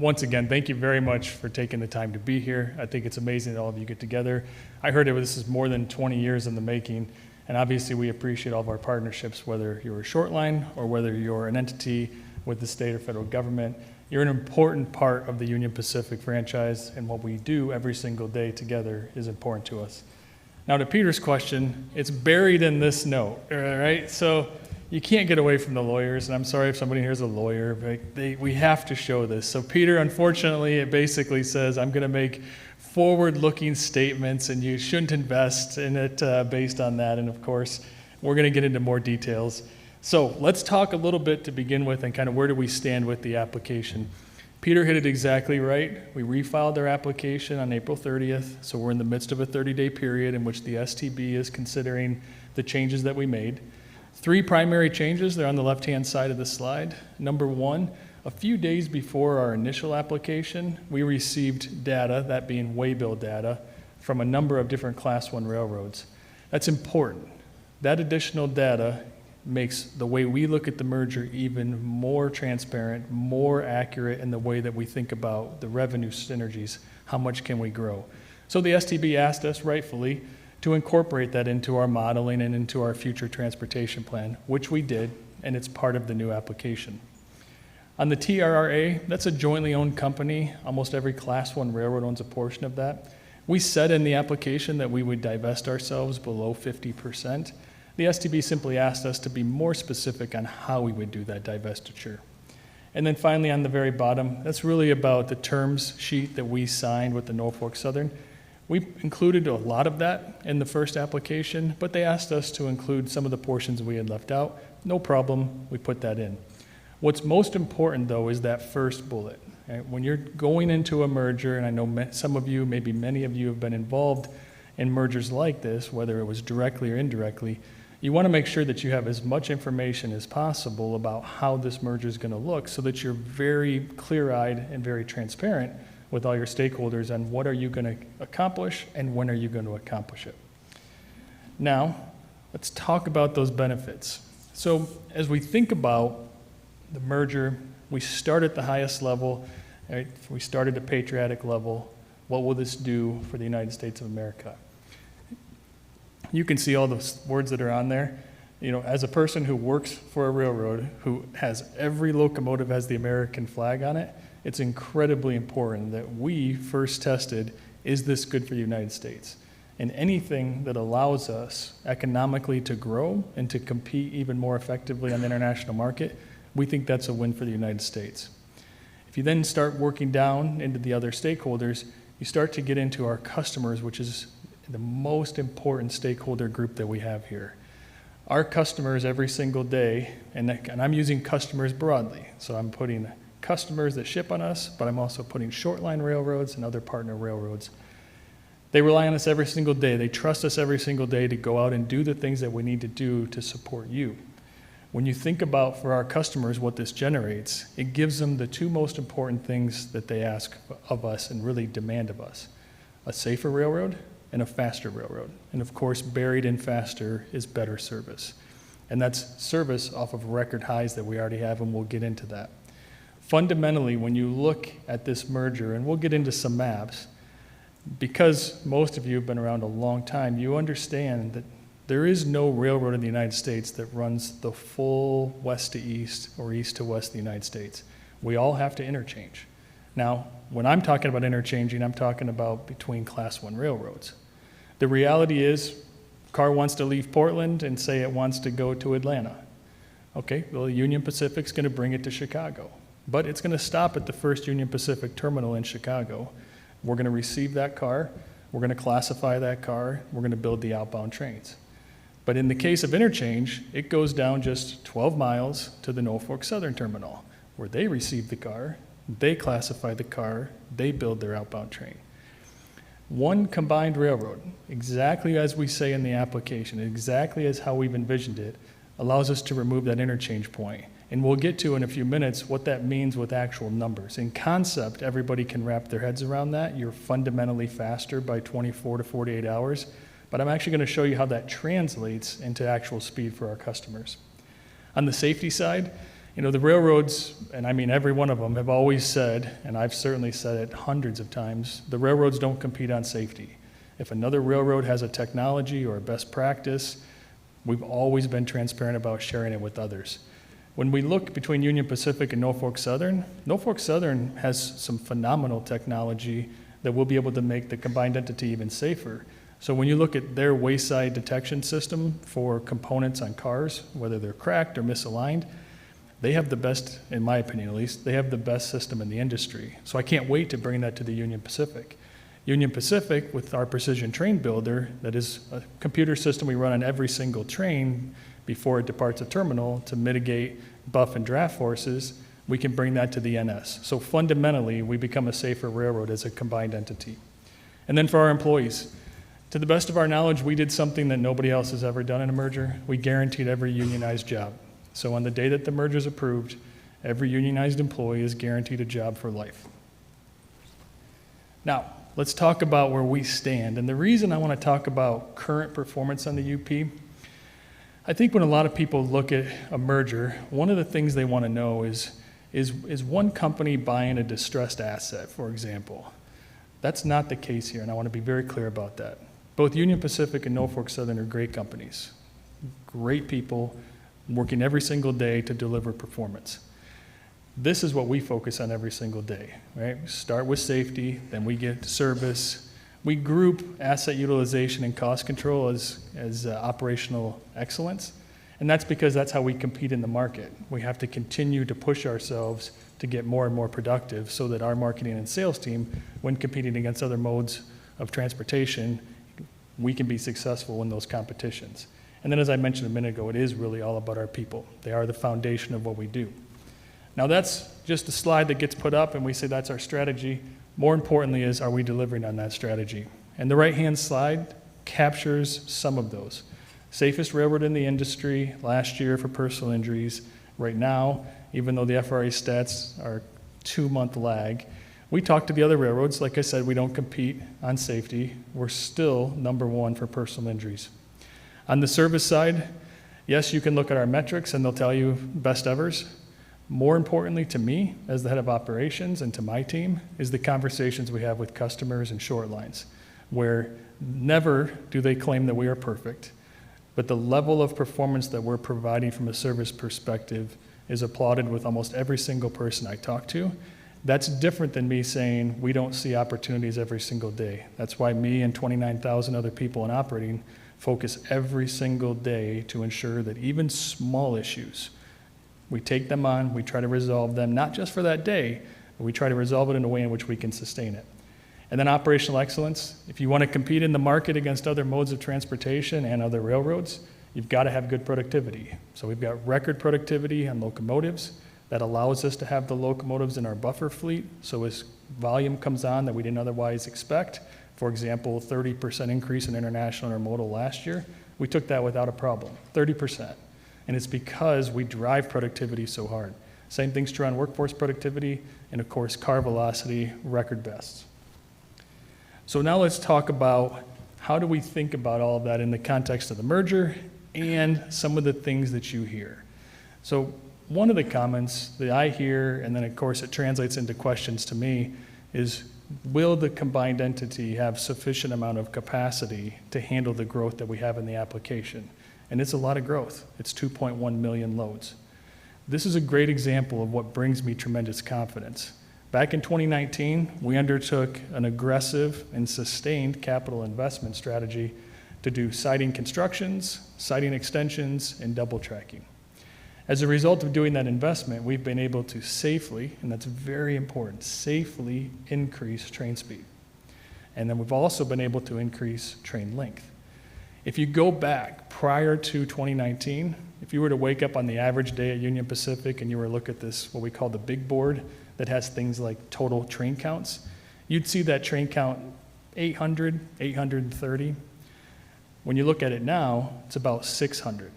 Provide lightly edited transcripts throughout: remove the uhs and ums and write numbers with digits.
once again, thank you very much for taking the time to be here. I think it's amazing that all of you get together. I heard this is more than 20 years in the making, and obviously we appreciate all of our partnerships, whether you're a short line or whether you're an entity with the state or federal government. You're an important part of the Union Pacific franchise, and what we do every single day together is important to us. Now, to Peter's question, it's buried in this note, all right? So you can't get away from the lawyers, and I'm sorry if somebody here is a lawyer, but we have to show this. So Peter, unfortunately, it basically says, I'm going to make forward-looking statements, and you shouldn't invest in it based on that. And of course, we're going to get into more details. So let's talk a little bit to begin with and kind of where do we stand with the application. Peter hit it exactly right. We refiled our application on April 30th, so we're in the midst of a 30-day period in which the STB is considering the changes that we made. 3 primary changes, they're on the left-hand side of the slide. Number 1, a few days before our initial application, we received data, that being waybill data, from a number of different Class 1 railroads. That's important. That additional data makes the way we look at the merger even more transparent, more accurate in the way that we think about the revenue synergies. How much can we grow? So the STB asked us, rightfully, to incorporate that into our modeling and into our future transportation plan, which we did, and it's part of the new application. On the TRRA, that's a jointly owned company. Almost every Class 1 railroad owns a portion of that. We said in the application that we would divest ourselves below 50%. The STB simply asked us to be more specific on how we would do that divestiture. And then finally, on the very bottom, that's really about the terms sheet that we signed with the Norfolk Southern. We included a lot of that in the first application, but they asked us to include some of the portions we had left out. No problem, we put that in. What's most important, though, is that first bullet. Right? When you're going into a merger, and I know some of you, maybe many of you have been involved in mergers like this, whether it was directly or indirectly, you want to make sure that you have as much information as possible about how this merger is going to look so that you're very clear-eyed and very transparent with all your stakeholders on what are you going to accomplish and when are you going to accomplish it. Now, let's talk about those benefits. So as we think about the merger, we start at the highest level, right? We start at a patriotic level. What will this do for the United States of America? You can see all the words that are on there. You know, as a person who works for a railroad, who has every locomotive has the American flag on it, it's incredibly important that we first tested, is this good for the United States? And anything that allows us economically to grow and to compete even more effectively on the international market, we think that's a win for the United States. If you then start working down into the other stakeholders, you start to get into our customers, which is the most important stakeholder group that we have here. Our customers every single day, and I'm using customers broadly, so I'm putting customers that ship on us, but I'm also putting short line railroads and other partner railroads. They rely on us every single day. They trust us every single day to go out and do the things that we need to do to support you. When you think about, for our customers, what this generates, it gives them the 2 most important things that they ask of us and really demand of us: a safer railroad and a faster railroad. And of course, buried in faster is better service. And that's service off of record highs that we already have, and we'll get into that. Fundamentally, when you look at this merger, and we'll get into some maps, because most of you have been around a long time, you understand that there is no railroad in the United States that runs the full west to east or east to west of the United States. We all have to interchange. Now, when I'm talking about interchanging, I'm talking about between Class 1 railroads. The reality is, car wants to leave Portland and say it wants to go to Atlanta. Okay, well, Union Pacific's going to bring it to Chicago, but it's going to stop at the first Union Pacific terminal in Chicago. We're going to receive that car, we're going to classify that car, we're going to build the outbound trains. But in the case of interchange, it goes down just 12 miles to the Norfolk Southern terminal, where they receive the car, they classify the car, they build their outbound train. One combined railroad, exactly as we say in the application, exactly as how we've envisioned it, allows us to remove that interchange point. And we'll get to in a few minutes what that means with actual numbers. In concept, everybody can wrap their heads around that. You're fundamentally faster by 24 to 48 hours. But I'm actually going to show you how that translates into actual speed for our customers. On the safety side, You know, the railroads, and I mean every one of them, have always said, and I've certainly said it hundreds of times, the railroads don't compete on safety. If another railroad has a technology or a best practice, we've always been transparent about sharing it with others. When we look between Union Pacific and Norfolk Southern has some phenomenal technology that will be able to make the combined entity even safer. So when you look at their wayside detection system for components on cars, whether they're cracked or misaligned, they have the best, in my opinion at least, they have the best system in the industry. So I can't wait to bring that to the Union Pacific. Union Pacific, with our Precision Train Builder, that is a computer system we run on every single train before it departs a terminal to mitigate buff and draft forces, we can bring that to the NS. So fundamentally, we become a safer railroad as a combined entity. And then for our employees, to the best of our knowledge, we did something that nobody else has ever done in a merger. We guaranteed every unionized job. So on the day that the merger is approved, every unionized employee is guaranteed a job for life. Now, let's talk about where we stand. And the reason I want to talk about current performance on the UP, I think when a lot of people look at a merger, one of the things they want to know is one company buying a distressed asset, for example. That's not the case here, and I want to be very clear about that. Both Union Pacific and Norfolk Southern are great companies, great people, working every single day to deliver performance. This is what we focus on every single day, right? We start with safety, then we get to service. We group asset utilization and cost control as operational excellence, and that's because that's how we compete in the market. We have to continue to push ourselves to get more and more productive so that our marketing and sales team, when competing against other modes of transportation, we can be successful in those competitions. And then as I mentioned a minute ago, it is really all about our people. They are the foundation of what we do. Now that's just a slide that gets put up and we say that's our strategy. More importantly is, are we delivering on that strategy? And the right-hand slide captures some of those. Safest railroad in the industry last year for personal injuries. Right now, even though the FRA stats are 2-month lag, we talk to the other railroads. Like I said, we don't compete on safety. We're still #1 for personal injuries. On the service side, yes, you can look at our metrics and they'll tell you best evers. More importantly to me, as the head of operations and to my team, is the conversations we have with customers and short lines, where never do they claim that we are perfect, but the level of performance that we're providing from a service perspective is applauded with almost every single person I talk to. That's different than me saying we don't see opportunities every single day. That's why me and 29,000 other people in operating focus every single day to ensure that even small issues, we take them on, we try to resolve them, not just for that day, but we try to resolve it in a way in which we can sustain it. And then operational excellence. If you want to compete in the market against other modes of transportation and other railroads, you've got to have good productivity. So we've got record productivity on locomotives. That allows us to have the locomotives in our buffer fleet. So as volume comes on that we didn't otherwise expect, for example, 30% increase in international intermodal last year, we took that without a problem, 30%. And it's because we drive productivity so hard. Same thing's true on workforce productivity and, of course, car velocity, record bests. So now let's talk about how do we think about all of that in the context of the merger and some of the things that you hear. So one of the comments that I hear, and then of course it translates into questions to me, is will the combined entity have sufficient amount of capacity to handle the growth that we have in the application? And it's a lot of growth. It's 2.1 million loads. This is a great example of what brings me tremendous confidence. Back in 2019, we undertook an aggressive and sustained capital investment strategy to do siding constructions, siding extensions, and double tracking. As a result of doing that investment, we've been able to safely, and that's very important, safely increase train speed. And then we've also been able to increase train length. If you go back prior to 2019, if you were to wake up on the average day at Union Pacific and you were to look at this, what we call the big board, that has things like total train counts, you'd see that train count 800, 830. When you look at it now, it's about 600.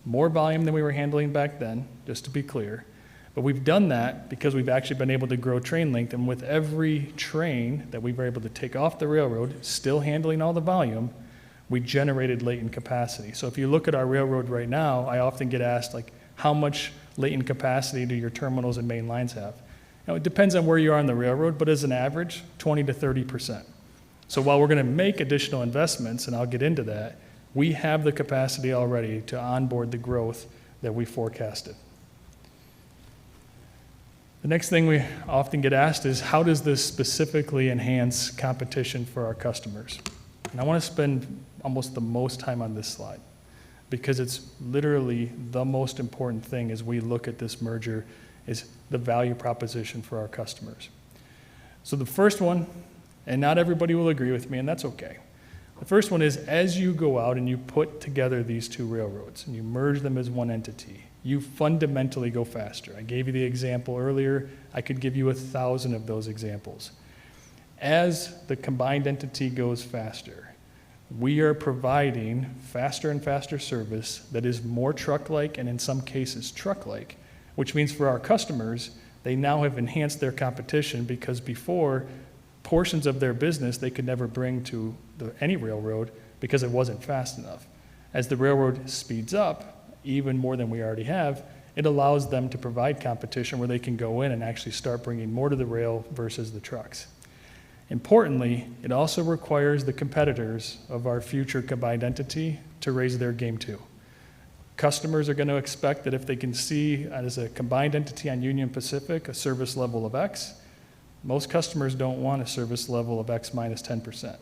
More volume than we were handling back then, just to be clear. But we've done that because we've actually been able to grow train length, and with every train that we were able to take off the railroad, still handling all the volume, we generated latent capacity. So if you look at our railroad right now, I often get asked, like, how much latent capacity do your terminals and main lines have? Now, it depends on where you are on the railroad, but as an average, 20 to 30%. So while we're going to make additional investments, and I'll get into that, we have the capacity already to onboard the growth that we forecasted. The next thing we often get asked is, how does this specifically enhance competition for our customers? And I want to spend almost the most time on this slide, because it's literally the most important thing as we look at this merger is the value proposition for our customers. So the first one, and not everybody will agree with me, and that's okay. The first one is, as you go out and you put together these two railroads and you merge them as one entity, you fundamentally go faster. I gave you the example earlier. I could give you 1,000 of those examples. As the combined entity goes faster, we are providing faster and faster service that is more truck-like and in some cases truck-like, which means for our customers, they now have enhanced their competition, because before, portions of their business they could never bring to any railroad because it wasn't fast enough. As the railroad speeds up, even more than we already have, it allows them to provide competition where they can go in and actually start bringing more to the rail versus the trucks. Importantly, it also requires the competitors of our future combined entity to raise their game too. Customers are going to expect that if they can see as a combined entity on Union Pacific a service level of X, most customers don't want a service level of X minus 10%.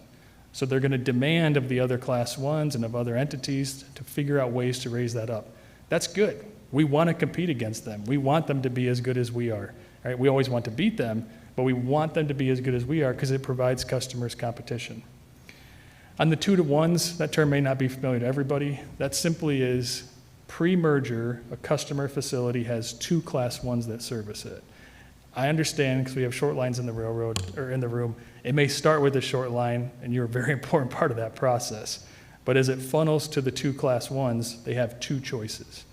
So they're going to demand of the other class ones and of other entities to figure out ways to raise that up. That's good. We want to compete against them. We want them to be as good as we are. Right? We always want to beat them, but we want them to be as good as we are because it provides customers competition. On the 2-to-1s, that term may not be familiar to everybody. That simply is pre-merger, a customer facility has 2 class 1s that service it. I understand, because we have short lines in the railroad, or in the room, it may start with a short line, and you're a very important part of that process. But as it funnels to the 2 class 1s, they have 2 choices.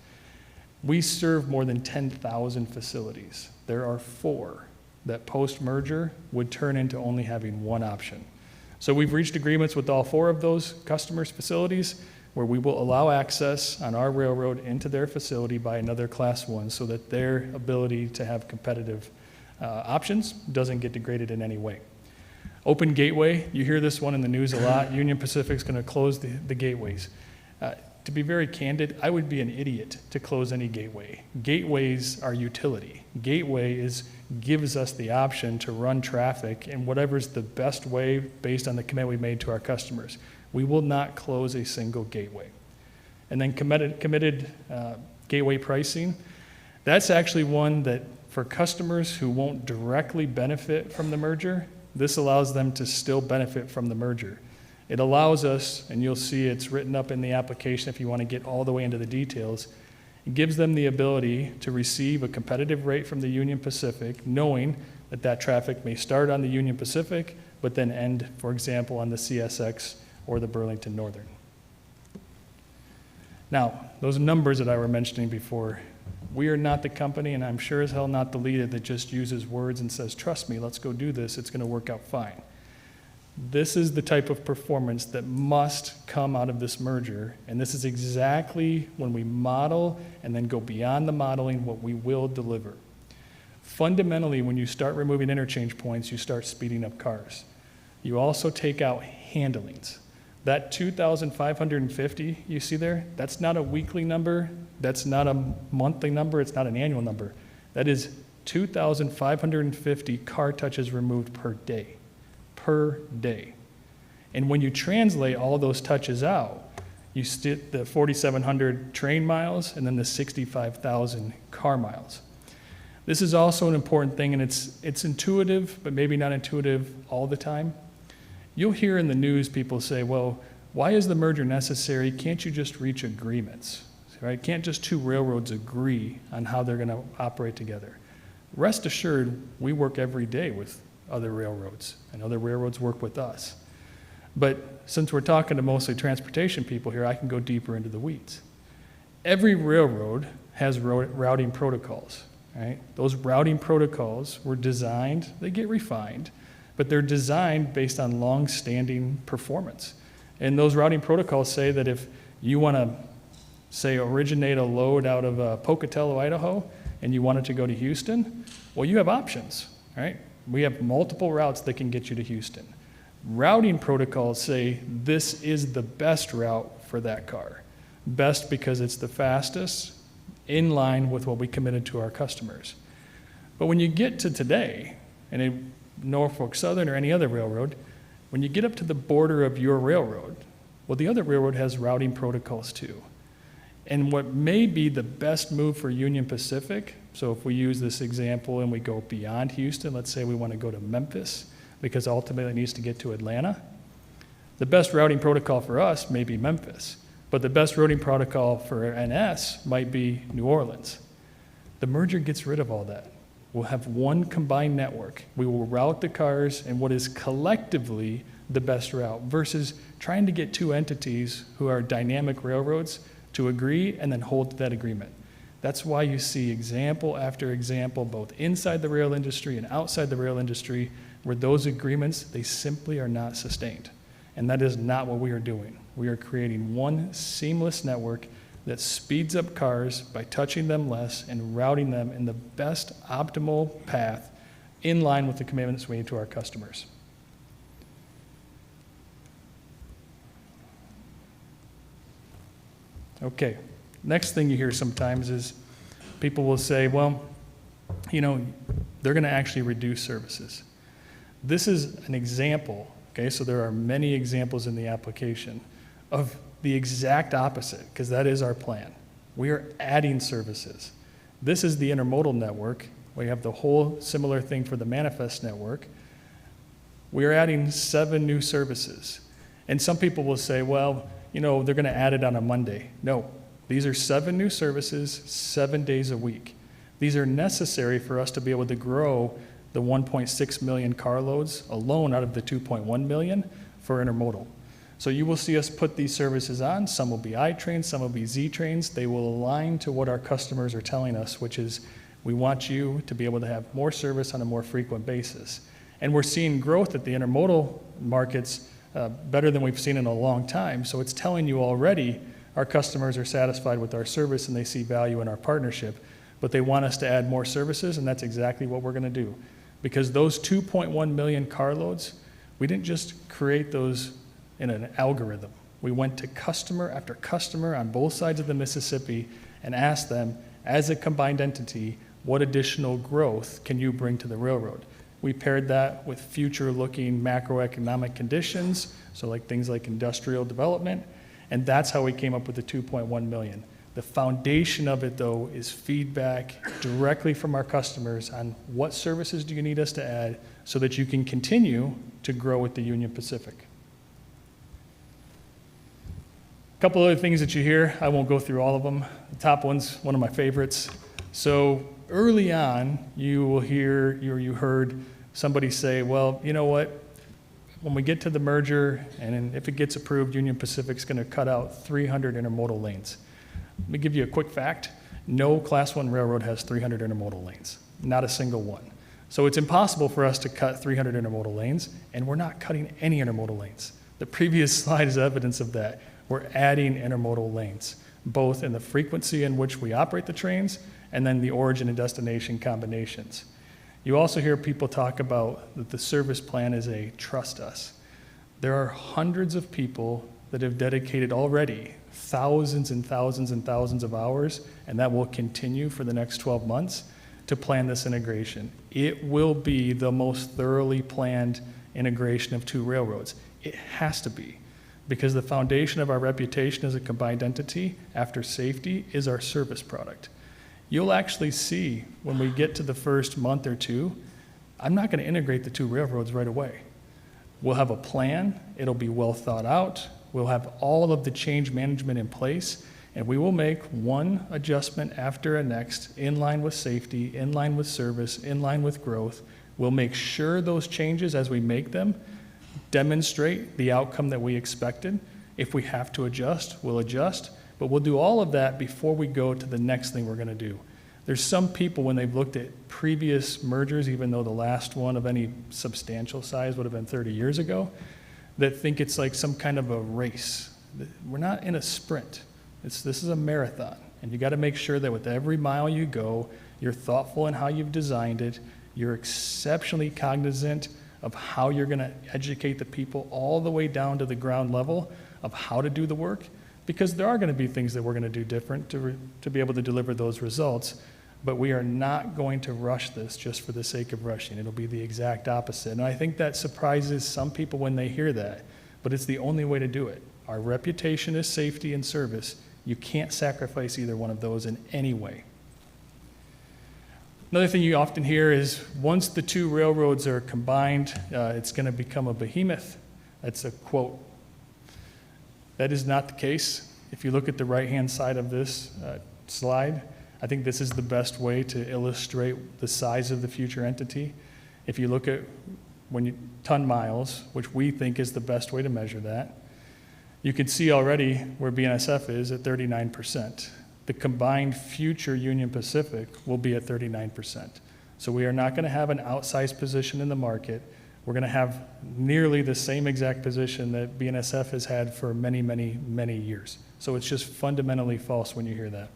We serve more than 10,000 facilities. There are 4 that post-merger would turn into only having 1 option. So we've reached agreements with all 4 of those customers' facilities where we will allow access on our railroad into their facility by another class 1 so that their ability to have competitive options doesn't get degraded in any way. Open gateway, you hear this one in the news a lot. Union Pacific's going to close the gateways. To be very candid, I would be an idiot to close any gateway. Gateways are utility. Gateway gives us the option to run traffic in whatever's the best way based on the commitment we made to our customers. We will not close a single gateway. And then committed gateway pricing, that's actually one that for customers who won't directly benefit from the merger, this allows them to still benefit from the merger. It allows us, and you'll see it's written up in the application if you want to get all the way into the details, it gives them the ability to receive a competitive rate from the Union Pacific, knowing that that traffic may start on the Union Pacific, but then end, for example, on the CSX or the Burlington Northern. Now, those numbers that I were mentioning before, we are not the company, and I'm sure as hell not the leader that just uses words and says, trust me, let's go do this, it's going to work out fine. This is the type of performance that must come out of this merger, and this is exactly when we model and then go beyond the modeling what we will deliver. Fundamentally, when you start removing interchange points, you start speeding up cars. You also take out handlings. That 2,550 you see there, that's not a weekly number, that's not a monthly number, it's not an annual number. That is 2,550 car touches removed per day. And when you translate all those touches out, you stick the 4,700 train miles and then the 65,000 car miles. This is also an important thing, and it's intuitive, but maybe not intuitive all the time. You'll hear in the news people say, well, why is the merger necessary? Can't you just reach agreements? Right? Can't just 2 railroads agree on how they're going to operate together? Rest assured, we work every day with other railroads, and other railroads work with us. But since we're talking to mostly transportation people here, I can go deeper into the weeds. Every railroad has routing protocols. Right? Those routing protocols were designed, they get refined, but they're designed based on long-standing performance. And those routing protocols say that if you want to say originate a load out of Pocatello, Idaho, and you want it to go to Houston, well, you have options, right? We have multiple routes that can get you to Houston. Routing protocols say this is the best route for that car. Best because it's the fastest, in line with what we committed to our customers. But when you get to today, and in Norfolk Southern or any other railroad, when you get up to the border of your railroad, well, the other railroad has routing protocols too. And what may be the best move for Union Pacific, so if we use this example and we go beyond Houston, let's say we want to go to Memphis, because ultimately it needs to get to Atlanta, the best routing protocol for us may be Memphis, but the best routing protocol for NS might be New Orleans. The merger gets rid of all that. We'll have one combined network. We will route the cars in what is collectively the best route versus trying to get two entities who are dynamic railroads to agree and then hold to that agreement. That's why you see example after example, both inside the rail industry and outside the rail industry, where those agreements, they simply are not sustained. And that is not what we are doing. We are creating one seamless network that speeds up cars by touching them less and routing them in the best optimal path in line with the commitments we made to our customers. Okay, next thing you hear sometimes is people will say, well, you know, they're going to actually reduce services. This is an example, okay, so there are many examples in the application of the exact opposite, because that is our plan. We are adding services. This is the intermodal network. We have the whole similar thing for the manifest network. We are adding 7 new services. And some people will say, well, you know, they're going to add it on a Monday. No, these are 7 new services, 7 days a week. These are necessary for us to be able to grow the 1.6 million carloads alone out of the 2.1 million for intermodal. So you will see us put these services on. Some will be I trains, some will be Z trains. They will align to what our customers are telling us, which is we want you to be able to have more service on a more frequent basis. And we're seeing growth at the intermodal markets better than we've seen in a long time. So it's telling you already our customers are satisfied with our service and they see value in our partnership, but they want us to add more services, and that's exactly what we're going to do. Because those 2.1 million carloads, we didn't just create those in an algorithm. We went to customer after customer on both sides of the Mississippi and asked them, as a combined entity, what additional growth can you bring to the railroad? We paired that with future-looking macroeconomic conditions, so like things like industrial development, and that's how we came up with the 2.1 million. The foundation of it, though, is feedback directly from our customers on what services do you need us to add so that you can continue to grow with the Union Pacific. A couple other things that you hear, I won't go through all of them. The top one's one of my favorites. So early on, you will hear, you heard somebody say, well, you know what? When we get to the merger, and if it gets approved, Union Pacific's going to cut out 300 intermodal lanes. Let me give you a quick fact. No Class 1 railroad has 300 intermodal lanes, not a single one. So it's impossible for us to cut 300 intermodal lanes, and we're not cutting any intermodal lanes. The previous slide is evidence of that. We're adding intermodal lanes, both in the frequency in which we operate the trains and then the origin and destination combinations. You also hear people talk about that the service plan is a trust us. There are hundreds of people that have dedicated already thousands and thousands and thousands of hours, and that will continue for the next 12 months to plan this integration. It will be the most thoroughly planned integration of 2 railroads. It has to be, because the foundation of our reputation as a combined entity after safety is our service product. You'll actually see when we get to the first month or 2, I'm not going to integrate the 2 railroads right away. We'll have a plan, it'll be well thought out, we'll have all of the change management in place, and we will make one adjustment after a next in line with safety, in line with service, in line with growth. We'll make sure those changes as we make them demonstrate the outcome that we expected. If we have to adjust, we'll adjust, but we'll do all of that before we go to the next thing we're going to do. There's some people, when they've looked at previous mergers, even though the last one of any substantial size would have been 30 years ago, that think it's like some kind of a race. We're not in a sprint. This is a marathon, and you got to make sure that with every mile you go, you're thoughtful in how you've designed it. You're exceptionally cognizant of how you're going to educate the people all the way down to the ground level of how to do the work, because there are going to be things that we're going to do different to be able to deliver those results. But we are not going to rush this just for the sake of rushing. It'll be the exact opposite. And I think that surprises some people when they hear that, but it's the only way to do it. Our reputation is safety and service. You can't sacrifice either one of those in any way. Another thing you often hear is once the two railroads are combined, it's going to become a behemoth. That's a quote. That is not the case. If you look at the right-hand side of this slide, I think this is the best way to illustrate the size of the future entity. If you look at ton miles, which we think is the best way to measure that, you can see already where BNSF is at 39%. The combined future Union Pacific will be at 39%. So we are not going to have an outsized position in the market. We're going to have nearly the same exact position that BNSF has had for many, many, many years. So it's just fundamentally false when you hear that.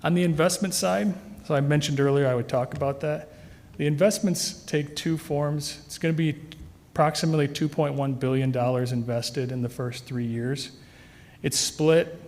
On the investment side, so I mentioned earlier I would talk about that. The investments take two forms. It's going to be approximately $2.1 billion invested in the first 3 years. It's split,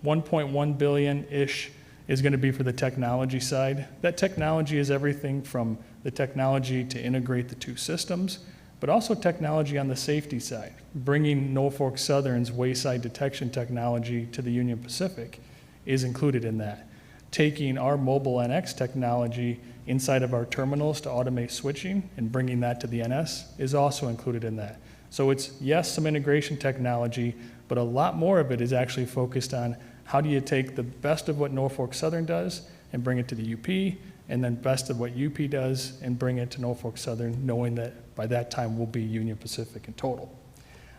1.1 billion-ish is going to be for the technology side. That technology is everything from the technology to integrate the two systems, but also technology on the safety side. Bringing Norfolk Southern's wayside detection technology to the Union Pacific is included in that. Taking our mobile NX technology inside of our terminals to automate switching and bringing that to the NS is also included in that. So it's, yes, some integration technology, but a lot more of it is actually focused on how do you take the best of what Norfolk Southern does and bring it to the UP, and then best of what UP does and bring it to Norfolk Southern, knowing that by that time we'll be Union Pacific in total.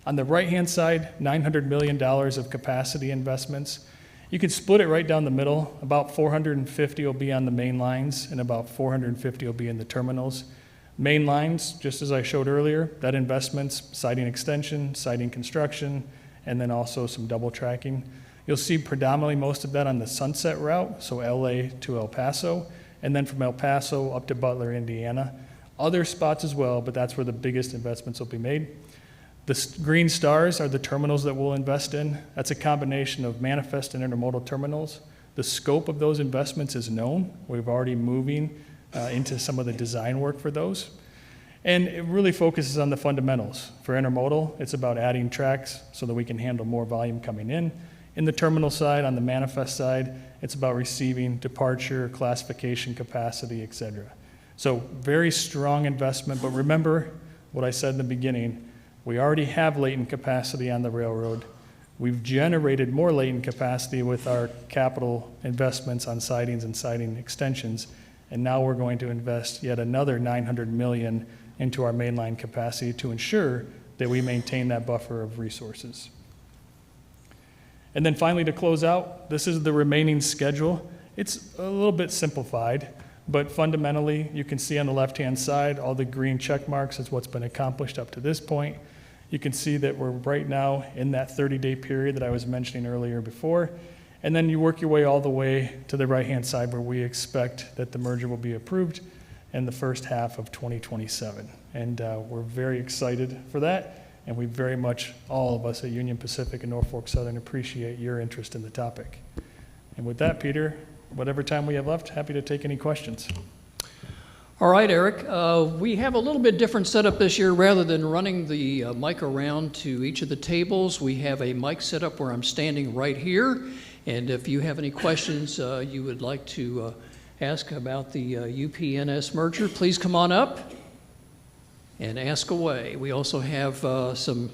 On the right-hand side, $900 million of capacity investments. You can split it right down the middle. About 450 will be on the main lines, and about 450 will be in the terminals. Main lines, just as I showed earlier, that investment's siding extension, siding construction, and then also some double tracking. You'll see predominantly most of that on the Sunset route, so LA to El Paso, and then from El Paso up to Butler, Indiana. Other spots as well, but that's where the biggest investments will be made. The green stars are the terminals that we'll invest in. That's a combination of manifest and intermodal terminals. The scope of those investments is known. We're already moving into some of the design work for those. And it really focuses on the fundamentals. For intermodal, it's about adding tracks so that we can handle more volume coming in. In the terminal side, on the manifest side, it's about receiving departure, classification capacity, et cetera. So very strong investment, but remember what I said in the beginning, we already have latent capacity on the railroad. We've generated more latent capacity with our capital investments on sidings and siding extensions, and now we're going to invest yet another $900 million into our mainline capacity to ensure that we maintain that buffer of resources. And then finally, to close out, this is the remaining schedule. It's a little bit simplified, but fundamentally, you can see on the left-hand side, all the green check marks is what's been accomplished up to this point. You can see that we're right now in that 30-day period that I was mentioning earlier before. And then you work your way all the way to the right-hand side where we expect that the merger will be approved in the first half of 2027. And we're very excited for that. And we very much, all of us at Union Pacific and Norfolk Southern, appreciate your interest in the topic. And with that, Peter, whatever time we have left, happy to take any questions. All right, Eric. We have a little bit different setup this year. Rather than running the mic around to each of the tables, we have a mic set up where I'm standing right here. And if you have any questions you would like to ask about the UP-NS merger, please come on up and ask away. We also have some,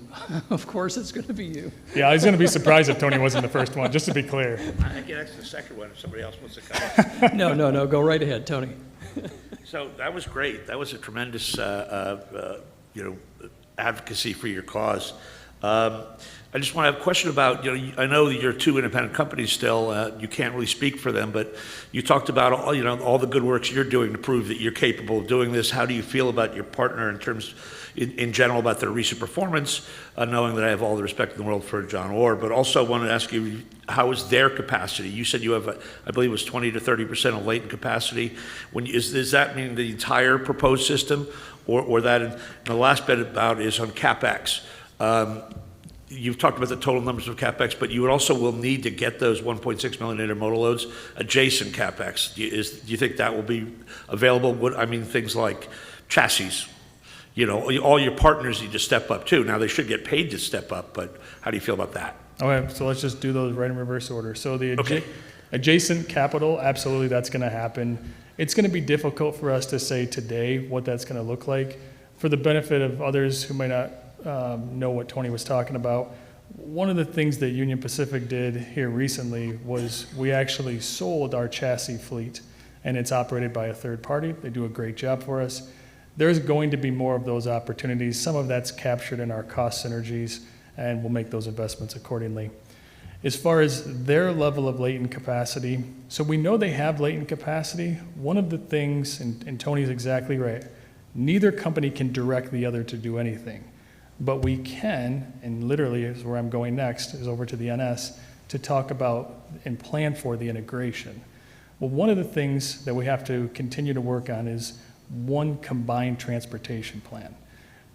of course, it's going to be you. Yeah, I was going to be surprised if Tony wasn't the first one, just to be clear. I can answer the second one if somebody else wants to come. No, go right ahead, Tony. So that was great. That was a tremendous, advocacy for your cause. I just want to have a question about, I know that you're two independent companies still. You can't really speak for them, but you talked about all the good works you're doing to prove that you're capable of doing this. How do you feel about your partner in general about their recent performance, knowing that I have all the respect in the world for John Orr, but also wanted to ask you, how is their capacity? You said you have, I believe it was 20 to 30% of latent capacity. Does that mean the entire proposed system, or that, and the last bit about is on CapEx. You've talked about the total numbers of CapEx, but you also will need to get those 1.6 million intermodal loads adjacent CapEx. Do you think that will be available? Things like chassis. All your partners need to step up too. Now they should get paid to step up, but how do you feel about that? Okay, so let's just do those right in reverse order. So the Okay. adjacent capital, absolutely that's going to happen. It's going to be difficult for us to say today what that's going to look like. For the benefit of others who might not know what Tony was talking about, one of the things that Union Pacific did here recently was we actually sold our chassis fleet, and it's operated by a third party. They do a great job for us. There's going to be more of those opportunities. Some of that's captured in our cost synergies, and we'll make those investments accordingly. As far as their level of latent capacity, so we know they have latent capacity. One of the things, and Tony's exactly right, neither company can direct the other to do anything. But we can, and literally is where I'm going next, is over to the NS, to talk about and plan for the integration. Well, one of the things that we have to continue to work on is one combined transportation plan.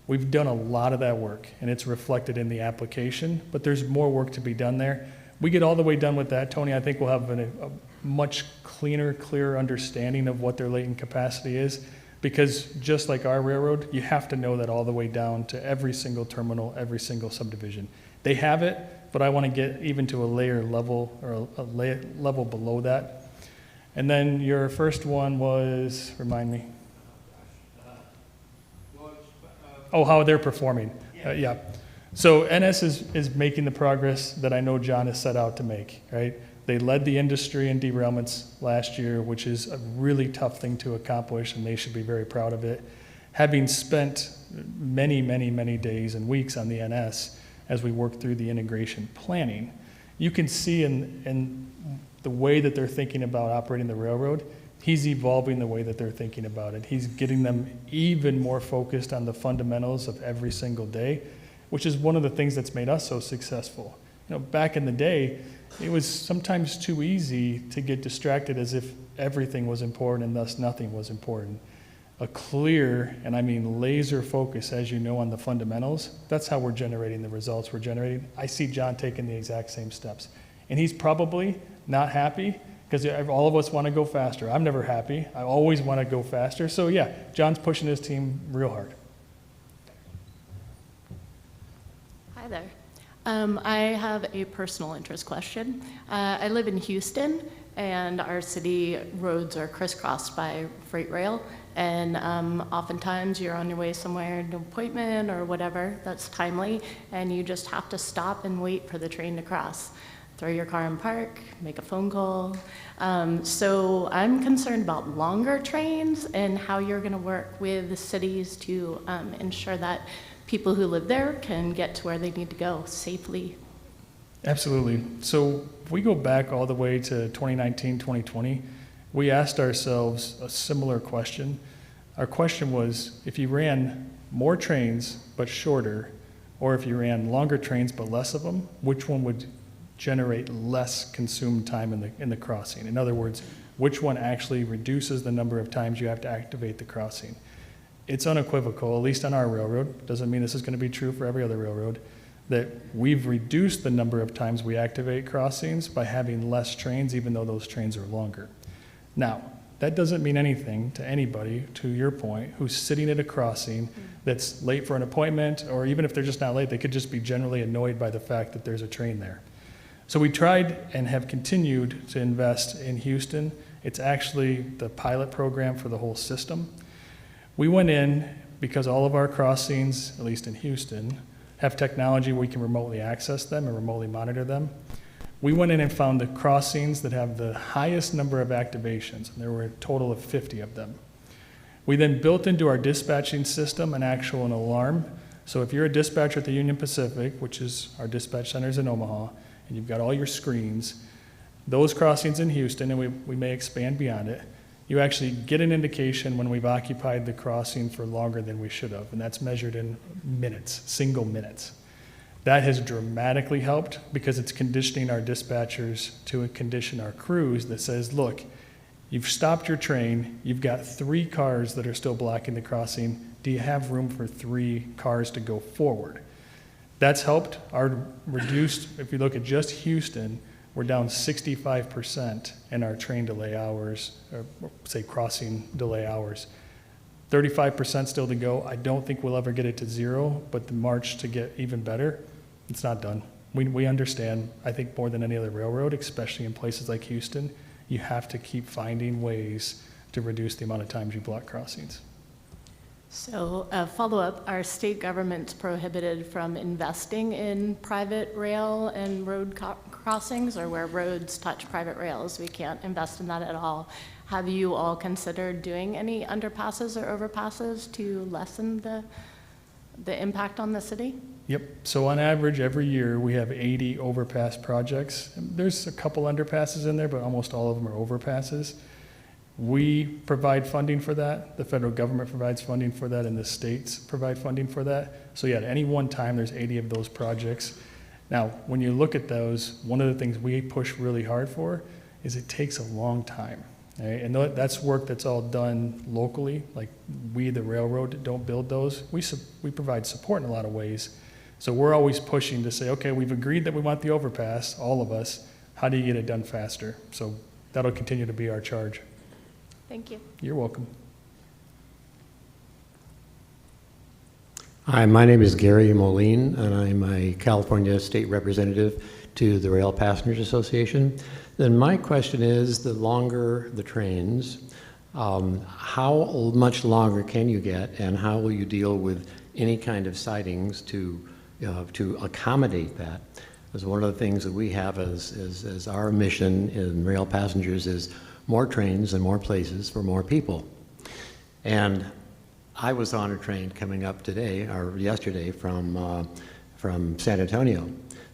We've done a lot of that work, and it's reflected in the application, but there's more work to be done there. We get all the way done with that, Tony, I think we'll have a much clearer understanding of what their latent capacity is, because just like our railroad, you have to know that all the way down to every single terminal, every single subdivision. They have it, but I want to get even to a layer level, or a level below that. And then your first one was, remind me. Oh, how they're performing. Yeah. So NS is making the progress that I know John has set out to make, right? They led the industry in derailments last year, which is a really tough thing to accomplish, and they should be very proud of it. Having spent many days and weeks on the NS as we work through the integration planning, you can see in the way that they're thinking about operating the railroad, he's evolving the way that they're thinking about it. He's getting them even more focused on the fundamentals of every single day, which is one of the things that's made us so successful. Back in the day, it was sometimes too easy to get distracted as if everything was important and thus nothing was important. A clear, and I mean laser focus, as you know, on the fundamentals, that's how we're generating the results we're generating. I see John taking the exact same steps. And he's probably not happy, because all of us want to go faster. I'm never happy. I always want to go faster. So yeah, John's pushing his team real hard. Hi there. I have a personal interest question. I live in Houston, and our city roads are crisscrossed by freight rail, and oftentimes you're on your way somewhere, an appointment or whatever that's timely, and you just have to stop and wait for the train to cross. Throw your car in park, make a phone call. So I'm concerned about longer trains and how you're going to work with the cities to ensure that people who live there can get to where they need to go safely. Absolutely. So if we go back all the way to 2019, 2020, we asked ourselves a similar question. Our question was, if you ran more trains but shorter, or if you ran longer trains but less of them, which one would generate less consumed time in the crossing? In other words, which one actually reduces the number of times you have to activate the crossing? It's unequivocal, at least on our railroad, doesn't mean this is going to be true for every other railroad, that we've reduced the number of times we activate crossings by having less trains, even though those trains are longer. Now, that doesn't mean anything to anybody, to your point, who's sitting at a crossing that's late for an appointment, or even if they're just not late, they could just be generally annoyed by the fact that there's a train there. So we tried and have continued to invest in Houston. It's actually the pilot program for the whole system. We went in because all of our crossings, at least in Houston, have technology where we can remotely access them and remotely monitor them. We went in and found the crossings that have the highest number of activations, and there were a total of 50 of them. We then built into our dispatching system an alarm So if you're a dispatcher at the Union Pacific, which is our dispatch centers in Omaha, and you've got all your screens, those crossings in Houston, and we may expand beyond it, you actually get an indication when we've occupied the crossing for longer than we should have, and that's measured in minutes, single minutes. That has dramatically helped because it's conditioning our dispatchers to condition our crews that says, look, you've stopped your train, you've got 3 cars that are still blocking the crossing, do you have room for 3 cars to go forward? That's helped our reduced, if you look at just Houston, we're down 65% in our train delay hours, or say crossing delay hours. 35% still to go. I don't think we'll ever get it to 0, but the march to get even better, it's not done. We understand, I think more than any other railroad, especially in places like Houston, you have to keep finding ways to reduce the amount of times you block crossings. So a follow-up, are state governments prohibited from investing in private rail and road crossings, or where roads touch private rails, we can't invest in that at all? Have you all considered doing any underpasses or overpasses to lessen the impact on the city? Yep, so on average, every year, we have 80 overpass projects. There's a couple underpasses in there, but almost all of them are overpasses. We provide funding for that, the federal government provides funding for that, and the states provide funding for that. So yeah, at any one time, there's 80 of those projects. Now, when you look at those, one of the things we push really hard for is it takes a long time. Right? And that's work that's all done locally. Like we, the railroad, don't build those. We provide support in a lot of ways. So we're always pushing to say, okay, we've agreed that we want the overpass, all of us. How do you get it done faster? So that'll continue to be our charge. Thank you. You're welcome. Hi, my name is Gary Moline, and I'm a California State Representative to the Rail Passengers Association. Then my question is, the longer the trains, how much longer can you get, and how will you deal with any kind of sidings to accommodate that? Because one of the things that we have as our mission in Rail Passengers is more trains and more places for more people. And I was on a train coming up today, or yesterday, from San Antonio.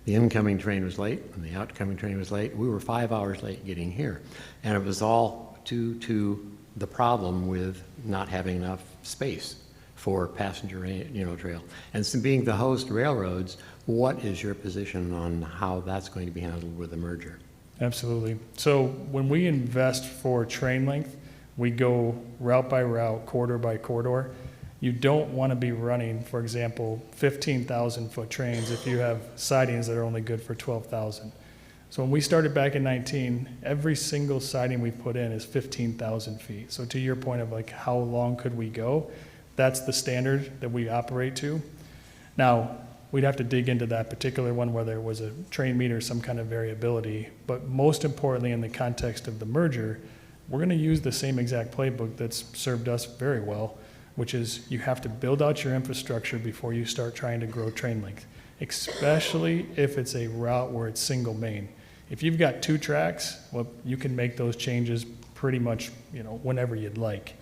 The incoming train was late, and the outgoing train was late. We were 5 hours late getting here. And it was all due to the problem with not having enough space for passenger trail. And so being the host railroads, what is your position on how that's going to be handled with the merger? Absolutely. So when we invest for train length, we go route by route, corridor by corridor. You don't want to be running, for example, 15,000 foot trains if you have sidings that are only good for 12,000. So when we started back in 19, every single siding we put in is 15,000 feet. So to your point of like how long could we go, that's the standard that we operate to. Now, we'd have to dig into that particular one, whether it was a train meet or some kind of variability. But most importantly, in the context of the merger, we're going to use the same exact playbook that's served us very well, which is you have to build out your infrastructure before you start trying to grow train length, especially if it's a route where it's single main. If you've got 2 tracks, well, you can make those changes pretty much, whenever you'd like.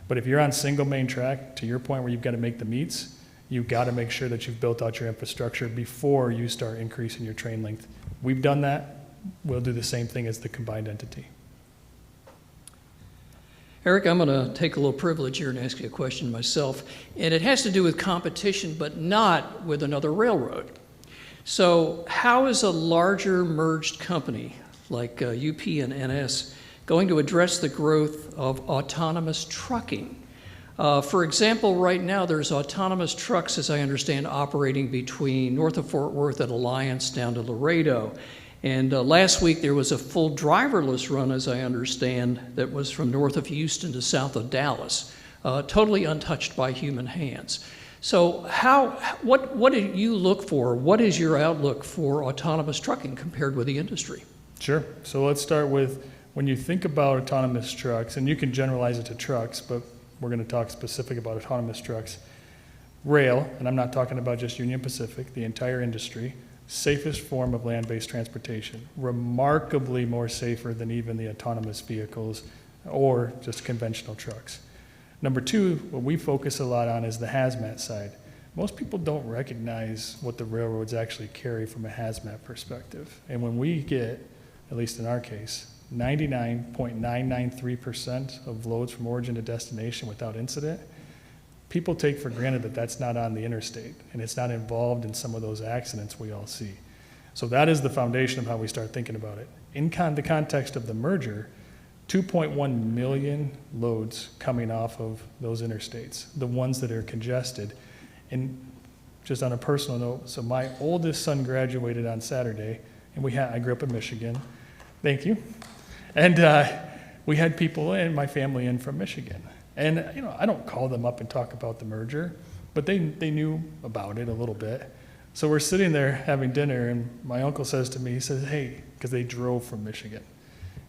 But if you're on single main track, to your point where you've got to make the meets, you've got to make sure that you've built out your infrastructure before you start increasing your train length. We've done that. We'll do the same thing as the combined entity. Eric, I'm going to take a little privilege here and ask you a question myself, and it has to do with competition, but not with another railroad. So how is a larger merged company like UP and NS going to address the growth of autonomous trucking? For example, right now there's autonomous trucks, as I understand, operating between north of Fort Worth at Alliance down to Laredo. And last week there was a full driverless run, as I understand, that was from north of Houston to south of Dallas, totally untouched by human hands. So what do you look for? What is your outlook for autonomous trucking compared with the industry? Sure. So let's start with when you think about autonomous trucks, and you can generalize it to trucks, but we're going to talk specific about autonomous trucks. Rail, and I'm not talking about just Union Pacific, the entire industry, safest form of land-based transportation, remarkably more safer than even the autonomous vehicles or just conventional trucks. Number 2, what we focus a lot on is the hazmat side. most people don't recognize what the railroads actually carry from a hazmat perspective. And when we get, at least in our case, 99.993% of loads from origin to destination without incident, people take for granted that that's not on the interstate and it's not involved in some of those accidents we all see. So that is the foundation of how we start thinking about it. In the context of the merger, 2.1 million loads coming off of those interstates, the ones that are congested. And just on a personal note, so my oldest son graduated on Saturday, and I grew up in Michigan. Thank you. And we had people in my family in from Michigan. And I don't call them up and talk about the merger, but they knew about it a little bit. So we're sitting there having dinner, and my uncle says to me, he says, hey, because they drove from Michigan.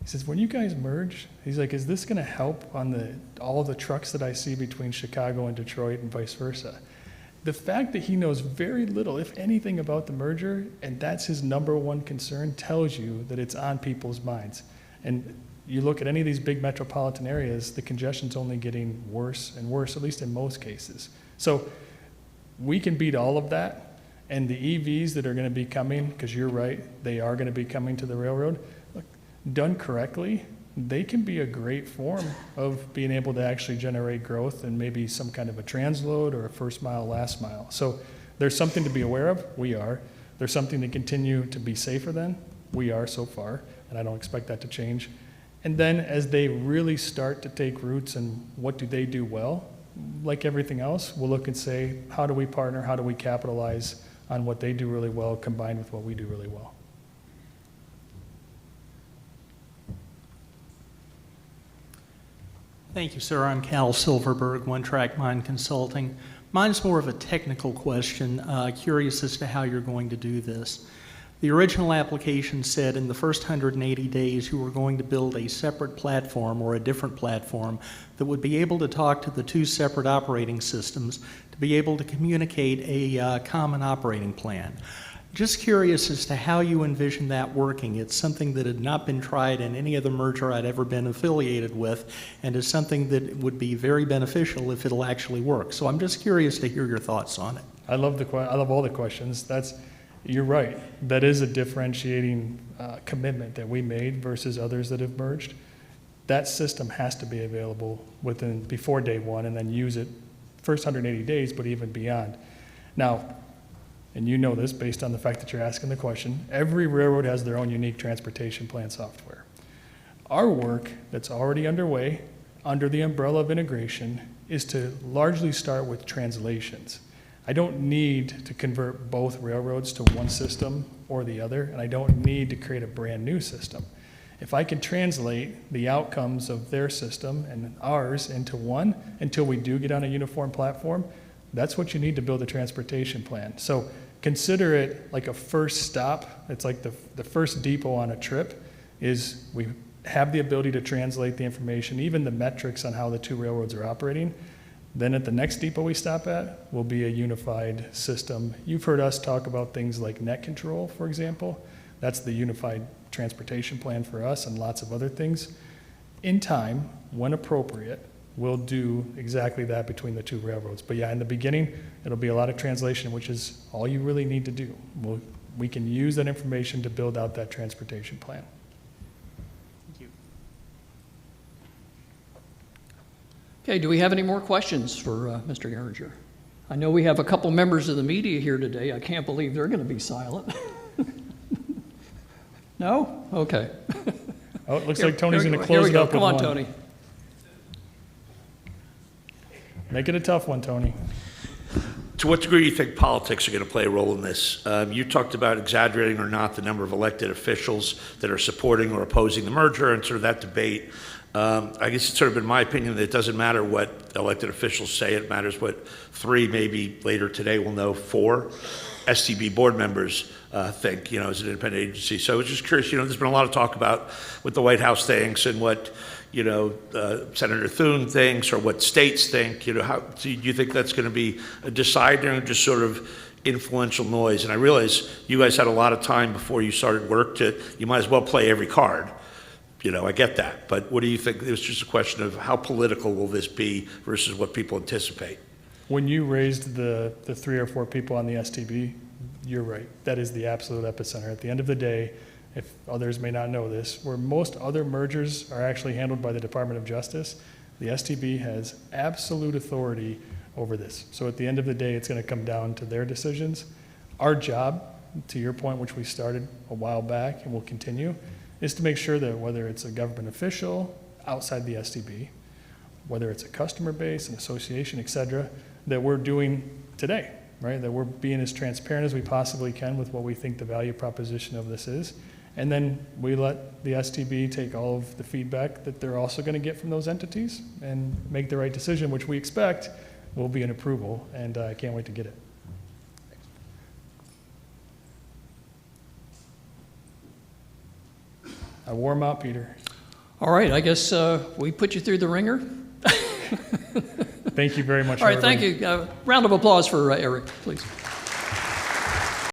He says, when you guys merge, he's like, is this going to help on all the trucks that I see between Chicago and Detroit and vice versa? The fact that he knows very little, if anything, about the merger, and that's his number one concern, tells you that it's on people's minds. And you look at any of these big metropolitan areas, the congestion's only getting worse and worse, at least in most cases. So we can beat all of that. And the EVs that are going to be coming, because you're right, they are going to be coming to the railroad, look, done correctly, they can be a great form of being able to actually generate growth and maybe some kind of a transload or a first mile, last mile. So there's something to be aware of. We are. There's something to continue to be safer than. We are so far, and I don't expect that to change. And then as they really start to take roots and what do they do well, like everything else, we'll look and say, how do we partner? How do we capitalize on what they do really well combined with what we do really well? Thank you, sir. I'm Cal Silverberg, One Track Mind Consulting. Mine's more of a technical question, curious as to how you're going to do this. The original application said in the first 180 days you were going to build a separate platform or a different platform that would be able to talk to the two separate operating systems to be able to communicate a common operating plan. Just curious as to how you envision that working. It's something that had not been tried in any other merger I'd ever been affiliated with, and is something that would be very beneficial if it'll actually work. So I'm just curious to hear your thoughts on it. I love all the questions. You're right. That is a differentiating commitment that we made versus others that have merged. That system has to be available before day one, and then use it first 180 days, but even beyond. Now, and you know this based on the fact that you're asking the question, every railroad has their own unique transportation plan software. Our work that's already underway under the umbrella of integration is to largely start with translations. I don't need to convert both railroads to one system or the other, and I don't need to create a brand new system. If I can translate the outcomes of their system and ours into one until we do get on a uniform platform, that's what you need to build a transportation plan. So consider it like a first stop. It's like the first depot on a trip is we have the ability to translate the information, even the metrics on how the two railroads are operating. Then at the next depot we stop at will be a unified system. You've heard us talk about things like net control, for example. That's the unified transportation plan for us and lots of other things. In time, when appropriate, we'll do exactly that between the two railroads. But yeah, in the beginning, it'll be a lot of translation, which is all you really need to do. We can use that information to build out that transportation plan. Thank you. Okay, do we have any more questions for Mr. Gehringer? I know we have a couple members of the media here today. I can't believe they're going to be silent. No? Okay. Oh, it looks like Tony's going to Here close we it go. up with Come on, one. Tony. Make it a tough one, Tony. To what degree do you think politics are going to play a role in this? You talked about exaggerating or not the number of elected officials that are supporting or opposing the merger and sort of that debate. I guess it's sort of been my opinion that it doesn't matter what elected officials say. It matters what 3, maybe later today we'll know 4 STB board members think, as an independent agency. So I was just curious, there's been a lot of talk about what the White House thinks and what Senator Thune thinks or what states think. How do you think that's going to be a deciding or just sort of influential noise? And I realize you guys had a lot of time before you started work you might as well play every card. I get that. But what do you think? It was just a question of how political will this be versus what people anticipate? When you raised the 3 or 4 people on the STB, you're right. That is the absolute epicenter. At the end of the day, if others may not know this, where most other mergers are actually handled by the Department of Justice, the STB has absolute authority over this. So at the end of the day, it's going to come down to their decisions. Our job, to your point, which we started a while back and will continue, is to make sure that whether it's a government official outside the STB, whether it's a customer base, an association, et cetera, that we're doing today, right? That we're being as transparent as we possibly can with what we think the value proposition of this is. And then we let the STB take all of the feedback that they're also going to get from those entities and make the right decision, which we expect will be an approval, and I can't wait to get it. I wore him out, Peter. All right, I guess we put you through the ringer. Thank you very much. All right, everybody. thank you. Round of applause for Eric, please.